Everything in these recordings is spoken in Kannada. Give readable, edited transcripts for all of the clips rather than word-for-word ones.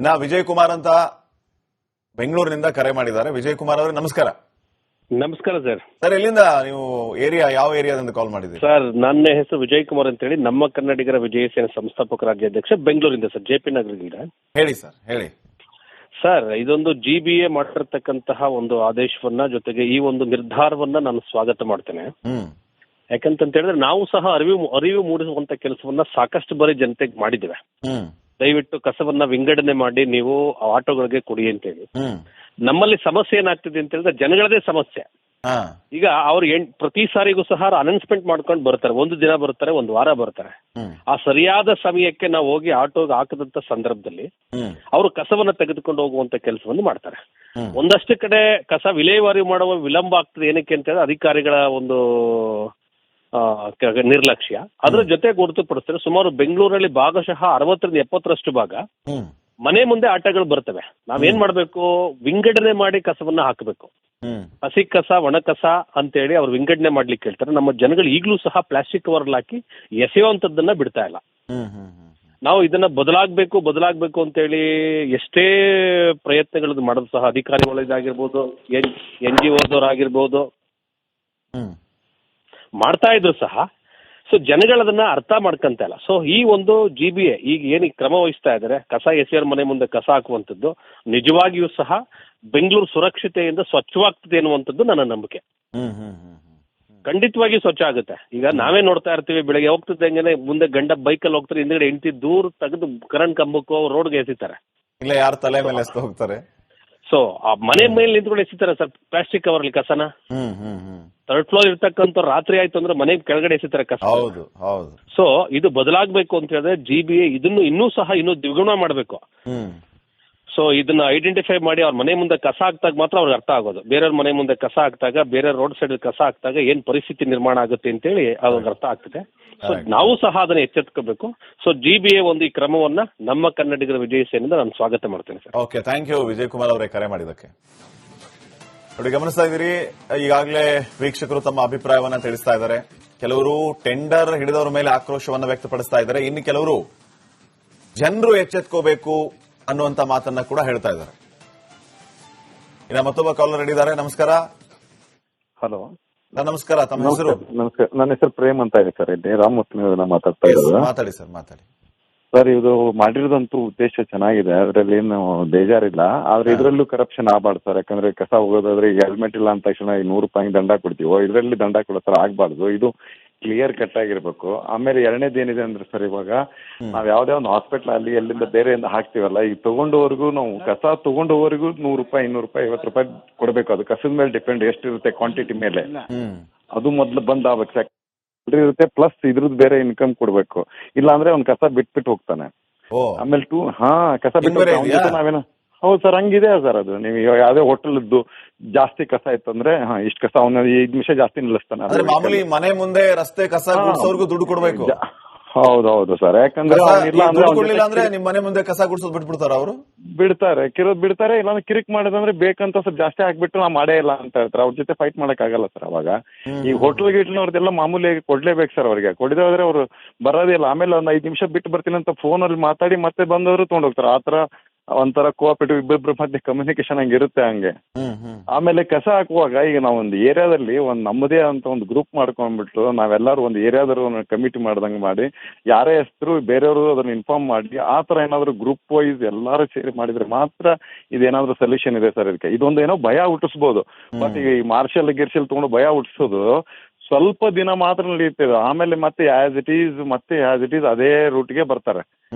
ಇನ್ನ ವಿಜಯ್ ಕುಮಾರ್ ಅಂತ ಬೆಂಗಳೂರಿನಿಂದ ಕರೆ ಮಾಡಿದ್ದಾರೆ. ವಿಜಯ್ ಕುಮಾರ್ ಅವರೇ ನಮಸ್ಕಾರ. ನಮಸ್ಕಾರ ಸರ್. ಸರ್ ಎಲ್ಲಿಂದ ನೀವು ಯಾವ ಏರಿಯಾದಿಂದ ಕಾಲ್ ಮಾಡಿದ್ದೀರಿ? ಸರ್ ನನ್ನ ಹೆಸರು ವಿಜಯ್ ಕುಮಾರ್ ಅಂತ ಹೇಳಿ, ನಮ್ಮ ಕನ್ನಡಿಗರ ವಿಜಯ ಸೇನೆ ಸಂಸ್ಥಾಪಕ ರಾಜ್ಯಾಧ್ಯಕ್ಷ, ಬೆಂಗಳೂರಿಂದ ಸರ್, ಜೆಪಿ ನಗರದಿಂದ. ಹೇಳಿ ಸರ್, ಹೇಳಿ ಸರ್. ಇದೊಂದು GBA ಮಾಡಿರ್ತಕ್ಕಂತಹ ಒಂದು ಆದೇಶವನ್ನ, ಜೊತೆಗೆ ಈ ಒಂದು ನಿರ್ಧಾರವನ್ನ ನಾನು ಸ್ವಾಗತ ಮಾಡ್ತೇನೆ. ಯಾಕಂತ ಹೇಳಿದ್ರೆ ನಾವು ಸಹ ಅರಿವು ಮೂಡಿಸುವಂತ ಕೆಲಸವನ್ನ ಸಾಕಷ್ಟು ಬಾರಿ ಜನತೆಗೆ ಮಾಡಿದ್ದೇವೆ. ದಯವಿಟ್ಟು ಕಸವನ್ನ ವಿಂಗಡಣೆ ಮಾಡಿ ನೀವು ಆಟೋಗಳಿಗೆ ಕೊಡಿ ಅಂತ ಹೇಳಿ. ನಮ್ಮಲ್ಲಿ ಸಮಸ್ಯೆ ಏನಾಗ್ತಿದೆ ಅಂತ ಹೇಳಿದ್ರೆ ಜನಗಳದೇ ಸಮಸ್ಯೆ. ಈಗ ಅವ್ರು ಪ್ರತಿ ಸಾರಿಗೂ ಸಹ ಅನೌನ್ಸ್ಮೆಂಟ್ ಮಾಡ್ಕೊಂಡು ಬರ್ತಾರೆ. ಒಂದು ದಿನ ಬರ್ತಾರೆ, ಒಂದು ವಾರ ಬರ್ತಾರೆ. ಆ ಸರಿಯಾದ ಸಮಯಕ್ಕೆ ನಾವು ಹೋಗಿ ಆಟೋಗೆ ಹಾಕದಂತ ಸಂದರ್ಭದಲ್ಲಿ ಅವರು ಕಸವನ್ನ ತೆಗೆದುಕೊಂಡು ಹೋಗುವಂತ ಕೆಲಸವನ್ನು ಮಾಡ್ತಾರೆ. ಒಂದಷ್ಟು ಕಡೆ ಕಸ ವಿಲೇವಾರಿ ಮಾಡುವ ವಿಳಂಬ ಆಗ್ತದೆ. ಏನಕ್ಕೆ ಅಂತ ಹೇಳಿದ್ರೆ ಅಧಿಕಾರಿಗಳ ಒಂದು ನಿರ್ಲಕ್ಷ್ಯ. ಅದರ ಜೊತೆ ಗುರುತುಪಡಿಸ್ತಾರೆ. ಸುಮಾರು ಬೆಂಗಳೂರಲ್ಲಿ ಭಾಗಶಃ 60-70% ಭಾಗ ಮನೆ ಮುಂದೆ ಆಟೋಗಳು ಬರ್ತವೆ. ನಾವೇನ್ ಮಾಡ್ಬೇಕು, ವಿಂಗಡಣೆ ಮಾಡಿ ಕಸವನ್ನ ಹಾಕಬೇಕು. ಹಸಿ ಕಸ, ಒಣ ಕಸ ಅಂತೇಳಿ ಅವ್ರು ವಿಂಗಡಣೆ ಮಾಡ್ಲಿಕ್ಕೆ ಹೇಳ್ತಾರೆ. ನಮ್ಮ ಜನಗಳು ಈಗಲೂ ಸಹ ಪ್ಲಾಸ್ಟಿಕ್ ಕವರ್ ಹಾಕಿ ಎಸೆಯುವಂತದ್ದನ್ನ ಬಿಡ್ತಾ ಇಲ್ಲ. ನಾವು ಇದನ್ನ ಬದಲಾಗಬೇಕು ಅಂತೇಳಿ ಎಷ್ಟೇ ಪ್ರಯತ್ನಗಳು ಮಾಡೋದು ಸಹ ಅಧಿಕಾರಿಗಳಿಗಾಗಿರ್ಬೋದು, NGOದವರಾಗಿರ್ಬೋದು ಮಾಡ್ತಾ ಇದ್ರು ಸಹ. ಸೊ ಜನಗಳದನ್ನ ಅರ್ಥ ಮಾಡ್ಕೊಂತ ಇಲ್ಲ. ಸೊ ಈ ಒಂದು GBA ಈಗ ಏನಕ್ಕೆ ಕ್ರಮ ವಹಿಸ್ತಾ ಇದ್ದಾರೆ, ಕಸ ಎಸೆಯರ್ ಮನೆ ಮುಂದೆ ಕಸ ಹಾಕುವಂಥದ್ದು ನಿಜವಾಗಿಯೂ ಸಹ ಬೆಂಗಳೂರು ಸುರಕ್ಷತೆಯಿಂದ ಸ್ವಚ್ಛವಾಗ್ತದೆ ಅನ್ನುವಂಥದ್ದು ನನ್ನ ನಂಬಿಕೆ. ಖಂಡಿತವಾಗಿ ಸ್ವಚ್ಛ ಆಗುತ್ತೆ. ಈಗ ನಾವೇ ನೋಡ್ತಾ ಇರ್ತೀವಿ, ಬೆಳಗ್ಗೆ ಹೋಗ್ತಿದ್ದಂಗೆ ಮುಂದೆ ಗಂಡ ಬೈಕಲ್ಲಿ ಹೋಗ್ತಾರೆ, ಹಿಂದ್ಗಡೆ ಹೆಂಡತಿ ದೂರ ತೆಗೆದು ಕರೆಂಟ್ ಕಂಬಕ್ಕೋ ರೋಡ್ಗೆ ಎಸಿತಾರೆ, ಇಲ್ಲ ಯಾರು ತಲೆ ಮೇಲೆ ಎಸ್ದು ಹೋಗ್ತಾರೆ. ಸೊ ಆ ಮನೆ ಮೇಲೆ ನಿಂತ್ಕೊಂಡು ಎಸಿತಾರೆ ಸರ್ ಪ್ಲಾಸ್ಟಿಕ್ ಕವರ್ ಅಲ್ಲಿ ಕಸನ. 3rd ಫ್ಲೋರ್ ಇರ್ತಕ್ಕಂಥ ರಾತ್ರಿ ಆಯ್ತು ಅಂದ್ರೆ ಮನೆ ಕೆಳಗಡೆ ಎಸಿತಾರೆ ಕಸ. ಸೊ ಇದು ಬದಲಾಗಬೇಕು ಅಂತ ಹೇಳಿದ್ರೆ GBA ಇದನ್ನು ಇನ್ನೂ ದ್ವಿಗುಣ ಮಾಡಬೇಕು. ಸೊ ಇದನ್ನ ಐಡೆಂಟಿಫೈ ಮಾಡಿ ಅವ್ರ ಮನೆ ಮುಂದೆ ಕಸ ಹಾಕ್ದಾಗ ಮಾತ್ರ ಅವ್ರಿಗೆ ಅರ್ಥ ಆಗೋದು. ಬೇರೆಯವ್ರ ಮನೆ ಮುಂದೆ ಕಸ ಹಾಕ್ದಾಗ, ಬೇರೆ ರೋಡ್ ಸೈಡ್ ಕಸ ಹಾಕ್ದಾಗ ಏನ್ ಪರಿಸ್ಥಿತಿ ನಿರ್ಮಾಣ ಆಗುತ್ತೆ ಅಂತೇಳಿ ಅವ್ರಿಗೆ ಅರ್ಥ ಆಗ್ತದೆ. ಸೊ ನಾವು ಸಹ ಅದನ್ನ ಎಚ್ಚೆತ್ಕೋಬೇಕು. ಸೊ GBA ಒಂದು ಈ ಕ್ರಮವನ್ನ ನಮ್ಮ ಕನ್ನಡಿಗರ ವಿಜಯ ಸೇನೆಯಿಂದ ನಾನು ಸ್ವಾಗತ ಮಾಡ್ತೇನೆ sir. Okay, thank you Vijay Kumar ಅವರೇ ಕರೆ ಮಾಡಿದ್ದಕ್ಕೆ. ನೋಡಿ, ಗಮನಿಸ್ತಾ ಇದ್ದೀರಿ, ಈಗಾಗಲೇ ವೀಕ್ಷಕರು ತಮ್ಮ ಅಭಿಪ್ರಾಯವನ್ನ ತಿಳಿಸ್ತಾ ಇದ್ದಾರೆ. ಕೆಲವರು ಟೆಂಡರ್ ಹಿಡಿದವರ ಮೇಲೆ ಆಕ್ರೋಶವನ್ನ ವ್ಯಕ್ತಪಡಿಸ್ತಾ ಇದ್ದಾರೆ. ಇನ್ನು ಕೆಲವರು ಜನರು ಎಚ್ಚೆತ್ಕೋಬೇಕು ಅನ್ನುವಂತ ಮಾತನ್ನ ಕೂಡ ಹೇಳ್ತಾ ಇದ್ದಾರೆ. ಇನ್ನ ಮತ್ತೊಬ್ಬ ಕಾಲರ್ ಹಿಡಿದ್ದಾರೆ. ನಮಸ್ಕಾರ. ಹಲೋ, ನಮಸ್ಕಾರ. ತಮ್ಮ ಹೆಸರು? ನಮಸ್ಕಾರ, ನನ್ನ ಹೆಸರು ಪ್ರೇಮ್ ಅಂತ ಇದೆ ಸರ್. ಇಲ್ಲಿ ರಾಮಮೂರ್ತಿ ಮಾತಾಡ್ತಾ ಇರೋದು. ಮಾತಾಡಿ ಸರ್, ಮಾತಾಡಿ ಸರ್. ಇದು ಮಾಡಿರೋದಂತೂ ಉದ್ದೇಶ ಚೆನ್ನಾಗಿದೆ, ಅದರಲ್ಲಿ ಏನು ಬೇಜಾರಿಲ್ಲ. ಆದ್ರೆ ಇದರಲ್ಲೂ ಕರಪ್ಷನ್ ಆಗಬಾರ್ದು ಸರ್. ಯಾಕಂದ್ರೆ ಕಸ ಹೋಗೋದಾದ್ರೆ ಈಗ ಹೆಲ್ಮೆಟ್ ಇಲ್ಲ ಅಂದ ತಕ್ಷಣ ಈಗ 100 ರೂಪಾಯಿ ದಂಡ ಕೊಡ್ತೀವೋ, ಇದರಲ್ಲಿ ದಂಡ ಕೊಡೋ ತರ ಆಗ್ಬಾರ್ದು. ಇದು ಕ್ಲಿಯರ್ ಕಟ್ ಆಗಿರ್ಬೇಕು. ಆಮೇಲೆ ಎರಡನೇದೇನಿದೆ ಅಂದ್ರೆ ಸರ್, ಇವಾಗ ನಾವ್ ಯಾವ್ದೇ ಒಂದು ಹಾಸ್ಪಿಟಲ್ ಅಲ್ಲಿ ಎಲ್ಲಿಂದ ಬೇರೆಯಿಂದ ಹಾಕ್ತಿವಲ್ಲ, ಈಗ ತಗೊಂಡವರೆಗೂ ನಾವು ಕಸ ತಗೊಂಡವರೆಗೂ 100 ರೂಪಾಯಿ, 200 ರೂಪಾಯಿ, 50 ರೂಪಾಯಿ ಕೊಡ್ಬೇಕು. ಅದು ಕಸದ ಮೇಲೆ ಡಿಪೆಂಡ್, ಎಷ್ಟಿರುತ್ತೆ ಕ್ವಾಂಟಿಟಿ ಮೇಲೆ. ಅದು ಮೊದ್ಲು ಬಂದ್ ಆಗ್ಬೇಕು ಇರುತ್ತೆ. ಪ್ಲಸ್ ಇದ್ರದ್ದು ಬೇರೆ ಇನ್ಕಮ್ ಕೊಡ್ಬೇಕು. ಇಲ್ಲ ಅಂದ್ರೆ ಅವ್ನ್ ಕಸ ಬಿಟ್ಬಿಟ್ಟು ಹೋಗ್ತಾನೆ. ಆಮೇಲೆ ಕಸ ಬಿಟ್ಟು ನಾವೇನೋ. ಹೌದು ಸರ್, ಹಂಗಿದೆ ಸರ್. ಅದು ನೀವು ಯಾವ್ದೇ ಹೋಟೆಲ್ದು ಜಾಸ್ತಿ ಕಸ ಇತ್ತಂದ್ರೆ ಇಷ್ಟು ಕಸ ಅವನ 5 ನಿಮಿಷ ಜಾಸ್ತಿ ನಿಲ್ಲಿಸ್ತಾನೆ. ಮಾಮೂಲಿ ಮನೆ ಮುಂದೆ ರಸ್ತೆ ಕಸ ಗುಡಿಸೋರ್ಗೂ ದುಡ್ಡು ಕೊಡ್ಬೇಕು. ಹೌದೌದು ಸರ್. ಯಾಕಂದ್ರೆ ಅಂದ್ರೆ ನಿಮ್ ಮನೆ ಮುಂದೆ ಕಸ ಗುಡಿಸೋದು ಬಿಟ್ಬಿಡ್ತಾರ ಅವರು? ಬಿಡ್ತಾರೆ, ಬಿಡ್ತಾರೆ. ಇಲ್ಲಾಂದ್ರೆ ಕಿರಿಕ್ ಮಾಡಿದಂದ್ರೆ ಬೇಕಂತ ಸ್ವಲ್ಪ ಜಾಸ್ತಿ ಹಾಕ್ಬಿಟ್ಟು ನಾ ಮಾಡೇ ಇಲ್ಲ ಅಂತ ಹೇಳ್ತಾರೆ. ಅವ್ರ ಜೊತೆ ಫೈಟ್ ಮಾಡಕ್ ಆಗಲ್ಲ ಸರ್. ಅವಾಗ ಈ ಹೋಟ್ಲ್ ಗಿಟ್ಲವ್ರದೆಲ್ಲ ಮಾಮೂಲಿಯಾಗಿ ಕೊಡ್ಲೇಬೇಕು ಸರ್. ಅವ್ರಿಗೆ ಕೊಡದೇ ಹೋದ್ರೆ ಅವ್ರು ಬರೋದಿಲ್ಲ. ಆಮೇಲೆ ಒಂದ್ 5 ನಿಮಿಷ ಬಿಟ್ಟು ಬರ್ತೀನಿ ಅಂತ ಫೋನಲ್ಲಿ ಮಾತಾಡಿ ಮತ್ತೆ ಬಂದವರು ತಗೊಂಡೋಗ್ತಾರೆ. ಆತರ ಒಂಥರ ಕೋಆಪರೇಟಿವ್ ಇಬ್ಬರಿಬ್ಬರ ಮಧ್ಯೆ ಕಮ್ಯುನಿಕೇಶನ್ ಹಂಗಿರುತ್ತೆ ಹಂಗೆ. ಆಮೇಲೆ ಕಸ ಹಾಕುವಾಗ ಈಗ ನಾವು ಒಂದು ಏರಿಯಾದಲ್ಲಿ ಒಂದ್ ನಮ್ಮದೇ ಅಂತ ಒಂದು ಗ್ರೂಪ್ ಮಾಡ್ಕೊಂಡ್ಬಿಟ್ಟು ನಾವೆಲ್ಲರೂ ಒಂದು ಏರಿಯಾದ್ರು ಒಂದು ಕಮಿಟಿ ಮಾಡ್ದಂಗೆ ಮಾಡಿ, ಯಾರೇ ಹೆಸರು ಬೇರೆಯವರು ಅದನ್ನ ಇನ್ಫಾರ್ಮ್ ಮಾಡಿ, ಆ ತರ ಏನಾದ್ರು ಗ್ರೂಪ್ ವೈಸ್ ಎಲ್ಲಾರು ಸೇರಿ ಮಾಡಿದ್ರೆ ಮಾತ್ರ ಇದೇನಾದ್ರೂ ಸೊಲ್ಯೂಷನ್ ಇದೆ ಸರ್. ಇದಕ್ಕೆ ಇದೊಂದು ಏನೋ ಭಯ ಹುಟ್ಟಿಸ್ಬೋದು. ಬಟ್ ಈಗ ಈ ಮಾರ್ಷಲ್ ತಗೊಂಡು ಭಯ ಹುಟ್ಟಿಸೋದು ಸ್ವಲ್ಪ ದಿನ ಮಾತ್ರ ನಡೆಯುತ್ತೆ. ಆಮೇಲೆ ಮತ್ತೆ ಆಸ್ ಇಟ್ ಈಸ್ ಅದೇ ರೂಟ್ಗೆ ಬರ್ತಾರೆ.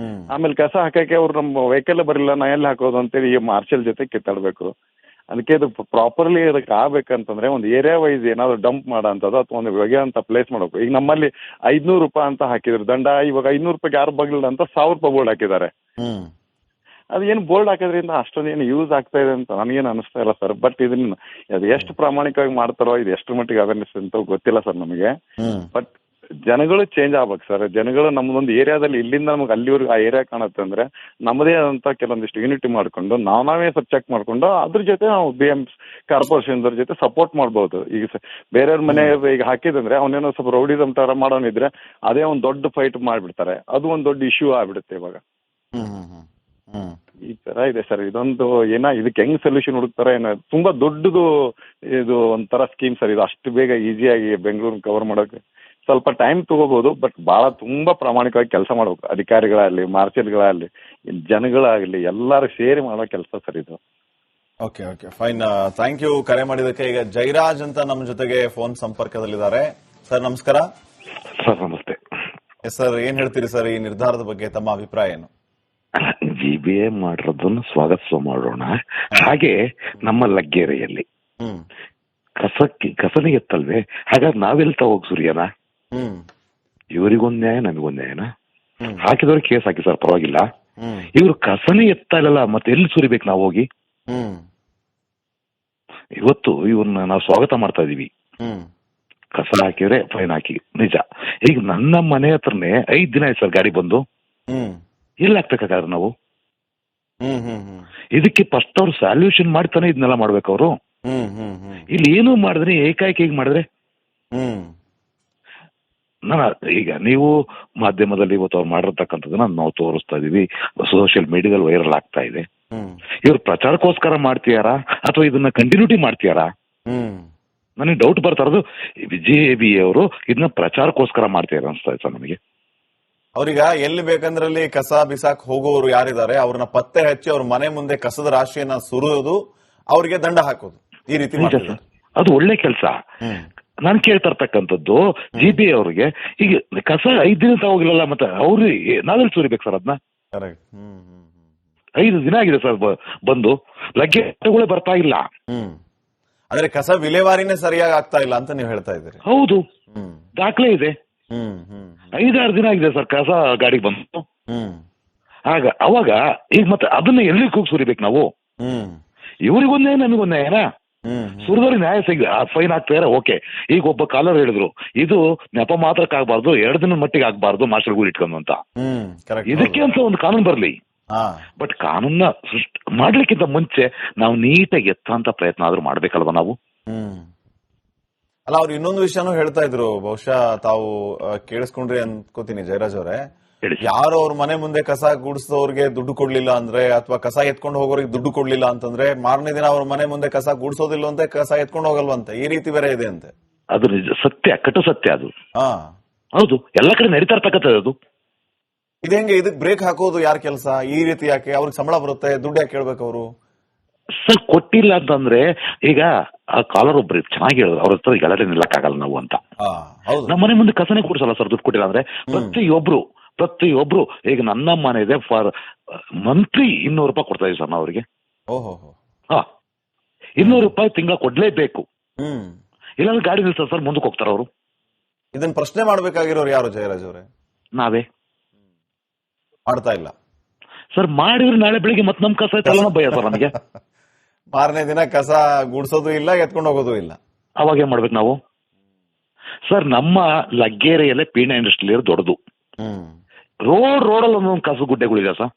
ಆಮೇಲೆ ಕಸ ಹಾಕಕ್ಕೆ ಅವ್ರು ನಮ್ಮ ವೆಹಿಕಲ್ ಬರಲಿಲ್ಲ, ನಾ ಎಲ್ಲಿ ಹಾಕೋದು ಅಂತೇಳಿ ಈ ಮಾರ್ಷಲ್ ಜೊತೆ ಕಿತ್ತಾಡ್ಬೇಕು. ಅದಕ್ಕೆ ಇದು ಪ್ರಾಪರ್ಲಿ ಅದಕ್ಕೆ ಆಗ್ಬೇಕಂತಂದ್ರೆ ಒಂದು ಏರಿಯಾ ವೈಸ್ ಏನಾದ್ರು ಡಂಪ್ ಮಾಡೋ ಅಂತದ್ದು ಅಥವಾ ಒಂದು ಬಗೆ ಅಂತ ಪ್ಲೇಸ್ ಮಾಡಬೇಕು. ಈಗ ನಮ್ಮಲ್ಲಿ 500 ರೂಪಾಯಿ ಅಂತ ಹಾಕಿದ್ರು ದಂಡ. ಇವಾಗ 500 ರೂಪಾಯಿಗೆ ಯಾರು ಬಗ್ಲಿಲ್ಲ ಅಂತ 1000 ರೂಪಾಯಿ ಬೋರ್ಡ್ ಹಾಕಿದ್ದಾರೆ. ಅದೇನು ಬೋರ್ಡ್ ಹಾಕೋದ್ರಿಂದ ಅಷ್ಟೊಂದೇನು ಯೂಸ್ ಆಗ್ತಾ ಇದೆ ಅಂತ ನನಗೇನು ಅನಿಸ್ತಾ ಇಲ್ಲ ಸರ್. ಬಟ್ ಇದನ್ನ ಅದು ಎಷ್ಟು ಪ್ರಾಮಾಣಿಕವಾಗಿ ಮಾಡ್ತಾರೋ, ಇದು ಎಷ್ಟು ಮಟ್ಟಿಗೆ ಅವೇರ್ನೆಸ್ ಅಂತ ಗೊತ್ತಿಲ್ಲ ಸರ್ ನಮಗೆ. ಬಟ್ ಜನಗಳು ಚೇಂಜ್ ಆಗ್ಬೇಕು ಸರ್. ಜನಗಳು ನಮ್ದೊಂದು ಏರಿಯಾದಲ್ಲಿ ಇಲ್ಲಿಂದ ನಮ್ಗೆ ಅಲ್ಲಿವರೆಗೂ ಆ ಏರಿಯಾ ಕಾಣುತ್ತೆ ಅಂದ್ರೆ ನಮ್ಮದೇ ಆದಂತ ಕೆಲವೊಂದಿಷ್ಟು ಯೂನಿಟಿ ಮಾಡ್ಕೊಂಡು ನಾವೇ ಸ್ವಲ್ಪ ಚೆಕ್ ಮಾಡ್ಕೊಂಡು ಅದ್ರ ಜೊತೆ ನಾವು ಕಾರ್ಪೊರೇಷನ್ ಜೊತೆ ಸಪೋರ್ಟ್ ಮಾಡ್ಬೋದು. ಈಗ ಬೇರೆಯವ್ರ ಮನೆ ಈಗ ಹಾಕಿದಂದ್ರೆ ಅವನೇನೋ ಸ್ವಲ್ಪ ರೌಡಿಸಮ್ ತರ ಮಾಡೋನಿದ್ರೆ ಅದೇ ಒಂದು ದೊಡ್ಡ ಫೈಟ್ ಮಾಡ್ಬಿಡ್ತಾರೆ. ಅದು ಒಂದು ದೊಡ್ಡ ಇಶ್ಯೂ ಆಗ್ಬಿಡುತ್ತೆ ಇವಾಗ ಈ ತರ. ತರ ಇದೆ ಸರ್. ಇದೊಂದು ಇದಕ್ಕೆ ಹೆಂಗ್ ಸೊಲ್ಯೂಷನ್ ಹುಡುಕ್ತಾರೆ ಏನೋ. ತುಂಬಾ ದೊಡ್ಡದು ಇದು ಒಂಥರ ಸ್ಕೀಮ್ ಸರ್. ಇದು ಅಷ್ಟು ಬೇಗ ಈಸಿಯಾಗಿ ಬೆಂಗಳೂರು ಕವರ್ ಮಾಡೋಕೆ ಸ್ವಲ್ಪ ಟೈಮ್ ತಗೋಬಹುದು. ಬಟ್ ಬಹಳ ತುಂಬಾ ಪ್ರಾಮಾಣಿಕವಾಗಿ ಕೆಲಸ ಮಾಡ್ಬೇಕು. ಅಧಿಕಾರಿಗಳಾಗ್ಲಿ, ಮಾರ್ಷಲ್ಗಳಾಗ್ಲಿ, ಜನಗಳಾಗ್ಲಿ, ಎಲ್ಲರೂ ಸೇರಿ ಮಾಡೋ ಕೆಲಸ ಸರ್ ಇದು. Okay okay fine, thank you ಕರೆ ಮಾಡಿದಕ್ಕೆ. ಈಗ ಜೈರಾಜ್ ಅಂತ ನಮ್ಮ ಜೊತೆಗೆ ಫೋನ್ ಸಂಪರ್ಕದಲ್ಲಿದ್ದಾರೆ. ಸರ್ ನಮಸ್ಕಾರ. ಸರ್ ನಮಸ್ತೆ. ಸರ್ ಏನ್ ಹೇಳ್ತೀರಿ ಸರ್ ಈ ನಿರ್ಧಾರದ ಬಗ್ಗೆ, ತಮ್ಮ ಅಭಿಪ್ರಾಯ ಏನು? GBA ಮಾಡಿರೋದನ್ನು ಸ್ವಾಗತಿಸುವ ಮಾಡೋಣ. ಹಾಗೆ ನಮ್ಮ ಲಗ್ಗೆರೆಯಲ್ಲಿ ಕಸನಿಗೆ ಎತ್ತಲ್ವೇ, ಹಾಗಾದ್ರೆ ನಾವೆಲ್ತ ಹೋಗಿ ಸುರಿಯೋಣ? ಇವರಿಗೊಂದ್ ನ್ಯಾಯ, ನಮಗೊಂದ್ ನ್ಯಾಯನ? ಹಾಕಿದವ್ರು ಕೇಸ್ ಹಾಕಿ ಸರ್, ಪರವಾಗಿಲ್ಲ. ಇವ್ರು ಕಸನೇ ಎತ್ತಾ ಇಲ್ಲಲ್ಲ, ಮತ್ತೆ ಎಲ್ಲಿ ಸುರಿಬೇಕು ನಾವು ಹೋಗಿ? ಇವತ್ತು ಇವ್ರನ್ನ ನಾವು ಸ್ವಾಗತ ಮಾಡ್ತಾ ಇದೀವಿ. ಕಸ ಹಾಕಿದ್ರೆ ಫೈನ್ ಹಾಕಿ, ನಿಜ. ಈಗ ನನ್ನ ಮನೆ ಹತ್ರನೇ 5 ದಿನ ಆಯ್ತು ಸರ್ ಗಾಡಿ ಬಂದು. ಎಲ್ಲಿ ಹಾಕ್ಬೇಕಾದ್ರೆ ನಾವು ಇದಕ್ಕೆ ಫಸ್ಟ್ ಅವ್ರು ಸೊಲ್ಯೂಷನ್ ಮಾಡ್ತಾನೆ ಇದನ್ನೆಲ್ಲ ಮಾಡ್ಬೇಕು ಅವರು. ಇಲ್ಲಿ ಏನು ಮಾಡಿದ್ರೆ ಏಕಾಏಕಿ ಮಾಡಿದ್ರೆ ಈಗ ನೀವು ಮಾಧ್ಯಮದಲ್ಲಿ ಇವತ್ತು ಅವ್ರು ಮಾಡಿರ್ತಕ್ಕಂಥದ್ದನ್ನ ನಾವು ತೋರಿಸ್ತಾ ಇದೀವಿ, ಸೋಷಿಯಲ್ ಮೀಡಿಯಾದಲ್ಲಿ ವೈರಲ್ ಆಗ್ತಾ ಇದೆ. ಇವ್ರು ಪ್ರಚಾರಕ್ಕೋಸ್ಕರ ಮಾಡ್ತೀಯಾರಾ ಅಥವಾ ಇದನ್ನ ಕಂಟಿನ್ಯೂಟಿ ಮಾಡ್ತೀಯಾರಾ? ನನಗೆ ಡೌಟ್ ಬರ್ತಾ ಇರೋದು, BJP ಅವರು ಇದನ್ನ ಪ್ರಚಾರಕ್ಕೋಸ್ಕರ ಮಾಡ್ತೀಯಾರ ಅನ್ಸ್ತಾ ಇದೆ ಸರ್ ನನಗೆ. ಅವ್ರೀಗ ಎಲ್ಲಿ ಬೇಕಂದ್ರಲ್ಲಿ ಕಸ ಬಿಸಾಕ್ ಹೋಗೋರು ಯಾರಿದ್ದಾರೆ ಅವ್ರನ್ನ ಪತ್ತೆ ಹಚ್ಚಿ ಅವ್ರ ಮನೆ ಮುಂದೆ ಕಸದ ರಾಶಿಯನ್ನ ಸುರಿಯೋದು, ಅವ್ರಿಗೆ ದಂಡ ಹಾಕೋದು, ಈ ರೀತಿ ಮಾಡ್ತಾರೆ. ಅದು ಒಳ್ಳೆ ಕೆಲಸ. ನಾನು ಕೇಳ್ತಾ ಇರ್ತಕ್ಕಂಥದ್ದು GBA ಅವ್ರಿಗೆ, ಈಗ ಕಸ 5 ದಿನ ಹೋಗಿಲ್ಲಲ್ಲ, ಮತ್ತೆ ಅವ್ರು ನಾವೆಲ್ಲಿ ಸುರಿಬೇಕು ಸರ್ ಅದನ್ನ? 5 ದಿನ ಆಗಿದೆ ಸರ್ ಬಂದು, ಲಗ್ಗೆಗಳೇ ಬರ್ತಾ ಇಲ್ಲ. ಅಂದ್ರೆ ಕಸ ವಿಲೇವಾರಿನೇ ಸರಿಯಾಗಿ ಆಗ್ತಾ ಇಲ್ಲ ಅಂತ ನೀವು ಹೇಳ್ತಾ ಇದ್ದೀರಿ? ಹೌದು, ದಾಖಲೆ ಇದೆ. 5-6 ದಿನ ಆಗಿದೆ ಸರ್ ಕಸ ಗಾಡಿಗೆ ಬಂದು. ಅವಾಗ ಈಗ ಮತ್ತೆ ಅದನ್ನ ಎಲ್ಲಿ ಕೂಗ್ ಸುರಿಬೇಕು ನಾವು? ಇವ್ರಿಗೊಂದೇ ನಮಗೊಂದೇನಾ? ಸುರಿದವ್ರಿಗೆ ನ್ಯಾಯ ಫೈನ್ ಆಗ್ತಾರೆ, ಓಕೆ. ಈಗ ಒಬ್ಬ ಕಾಲರ್ ಹೇಳಿದ್ರು, ಇದು ನೆಪ ಮಾತ್ರಕ್ಕೆ ಆಗ್ಬಾರ್ದು, 2 ದಿನ ಮಟ್ಟಿಗೆ ಆಗ್ಬಾರ್ದು ಮಾಸ್ಟರ್ಗಳು ಇಟ್ಕೊಂಡು ಅಂತ. ಇದಕ್ಕೆ ಅಂತ ಒಂದು ಕಾನೂನು ಬರ್ಲಿ. ಬಟ್ ಕಾನೂನ ಮಾಡ್ಲಿಕ್ಕಿಂತ ಮುಂಚೆ ನಾವು ನೀಟಾಗಿ ಎತ್ತಂತ ಪ್ರಯತ್ನ ಆದ್ರೂ ಮಾಡ್ಬೇಕಲ್ವಾ ನಾವು? ಅಲ್ಲ, ಅವ್ರು ಇನ್ನೊಂದು ವಿಷಯನೂ ಹೇಳ್ತಾ ಇದ್ರು, ಬಹುಶಃ ತಾವು ಕೇಳಿಸ್ಕೊಂಡ್ರಿ ಅನ್ಕೋತೀನಿ ಜಯರಾಜ್ ಅವರೇ. ಯಾರು ಅವ್ರ ಮನೆ ಮುಂದೆ ಕಸ ಗೂಡಿಸೋರ್ಗೆ ದುಡ್ಡು ಕೊಡ್ಲಿಲ್ಲ ಅಂದ್ರೆ, ಅಥವಾ ಕಸ ಎತ್ಕೊಂಡು ಹೋಗೋರಿಗೆ ದುಡ್ಡು ಕೊಡ್ಲಿಲ್ಲ ಅಂತಂದ್ರೆ, ಮಾರನೇ ದಿನ ಅವ್ರ ಮನೆ ಮುಂದೆ ಕಸ ಗೂಡಿಸೋದಿಲ್ಲ ಅಂತೆ, ಕಸ ಎತ್ಕೊಂಡು ಹೋಗಲ್ವಂತೆ. ಈ ರೀತಿ ಬೇರೆ ಇದೆ ಅಂತೆ. ಅದು ನಿಜ, ಸತ್ಯ, ಕಟ್ಟು ಸತ್ಯ ಅದು. ಹೌದು, ಎಲ್ಲ ಕಡೆ ನಡೀತಾ ಇರ್ತಕ್ಕಂಥದ್ದು ಅದು. ಇದು ಹೆಂಗೆ? ಇದಕ್ ಬ್ರೇಕ್ ಹಾಕೋದು ಯಾರ ಕೆಲಸ? ಈ ರೀತಿ ಯಾಕೆ? ಅವ್ರಿಗೆ ಸಂಬಳ ಬರುತ್ತೆ, ದುಡ್ಡು ಯಾಕೆ ಕೇಳ್ಬೇಕು ಅವರು? ಸರ್ ಕೊಟ್ಟಿಲ್ಲ ಅಂತಂದ್ರೆ, ಈಗ ಆ ಕಾಲರ್ ಒಬ್ರು ಚೆನ್ನಾಗಿ ಹೇಳಿದ್ರು, ಅವ್ರ ಹತ್ರ ಗಲಾಟೆ ನಿಲ್ಲಕ್ಕಾಗಲ್ಲ ನಾವು ಅಂತ. ನಮ್ಮ ಮನೆ ಮುಂದೆ ಕಸನೇ ಕೂಡಿಸಲ್ಲ ಸರ್ ದುಡ್ಡು ಕೊಟ್ಟಿಲ್ಲ ಅಂದ್ರೆ. ಪ್ರತಿಯೊಬ್ರು ಈಗ ನನ್ನ ಮನೆ ಇದೆ, ಫಾರ್ ಮಂತ್ಲಿ 200 ರೂಪಾಯಿ ಕೊಡ್ತಾ ಇದೀವಿ ಸರ್ ನಾವು ಅವ್ರಿಗೆ. 200 ರೂಪಾಯಿ ತಿಂಗಳ ಕೊಡ್ಲೇಬೇಕು. ಇಲ್ಲಾಂದ್ರೆ ಗಾಡಿ ನಿಲ್ಸ ಸರ್, ಮುಂದಕ್ಕೆ ಹೋಗ್ತಾರ ಅವರು. ಇದನ್ನ ಪ್ರಶ್ನೆ ಮಾಡ್ಬೇಕಾಗಿರೋರು ಯಾರು ಜಯರಾಜ್ ಅವರೇ? ನಾವೇ ಮಾಡ್ತಾ ಇಲ್ಲ ಸರ್. ಮಾಡಿದ್ರೆ ನಾಳೆ ಬೆಳಿಗ್ಗೆ ಮತ್ತೆ ನಮ್ ಕಸ ತಲೆನೋ ಭಯ ಸರ್ ನಮಗೆ. ಮಾರನೇ ದಿನ ಕಸ ಗುಡ್ಸೋದು ಇಲ್ಲ, ಎತ್ಕೊಂಡು ಹೋಗೋದು ಇಲ್ಲ. ಅವಾಗ ಏನ್ ಮಾಡ್ಬೇಕು ನಾವು ಸರ್? ನಮ್ಮ ಲಗ್ಗೆರೆಯಲ್ಲೇ ಪೀಣ್ಯ ಇಂಡಸ್ಟ್ರಿ ದೊಡ್ಡದು. ರೋಡಲ್ಲಿ ಒಂದೊಂದು ಕಸ ಗುಡ್ಡೆಗಳಿದೆ ಸರ್.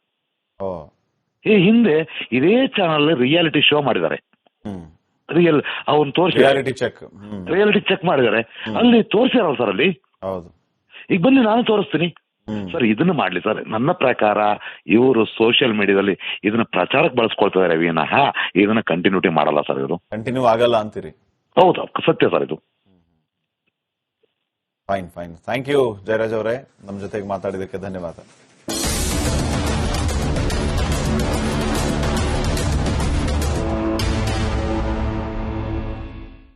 ಈ ಹಿಂದೆ ಇದೇ ಚಾನಲ್ ರಿಯಾಲಿಟಿ ಶೋ ಮಾಡಿದ್ದಾರೆ. ರಿಯಾಲಿಟಿ ಚೆಕ್ ಮಾಡಿದ್ದಾರೆ, ಅಲ್ಲಿ ತೋರಿಸ್ಯಾರ ಸರ್. ಅಲ್ಲಿ ಈಗ ಬನ್ನಿ ನಾನು ತೋರಿಸ್ತೀನಿ ಸರ್. ಇದನ್ನ ಮಾಡ್ಲಿ ಸರ್. ನನ್ನ ಪ್ರಕಾರ ಇವರು ಸೋಷಿಯಲ್ ಮೀಡಿಯಾದಲ್ಲಿ ಇದನ್ನ ಪ್ರಚಾರಕ್ಕೆ ಬಳಸ್ಕೊಳ್ತಿದ್ದಾರೆ ವಿನಃ ಇದನ್ನ ಕಂಟಿನ್ಯೂಟಿ ಮಾಡಲ್ಲ ಸರ್. ಇವರು ಕಂಟಿನ್ಯೂ ಆಗಲ್ಲ ಅಂತೀರಿ? ಹೌದು, ಸತ್ಯ ಸರ್ ಇದು. ಫೈನ್. ಥ್ಯಾಂಕ್ ಯು ಜಯರಾಜ್ ಅವರೇ, ನಮ್ಮ ಜೊತೆಗೆ ಮಾತಾಡಿದಕ್ಕೆ ಧನ್ಯವಾದ.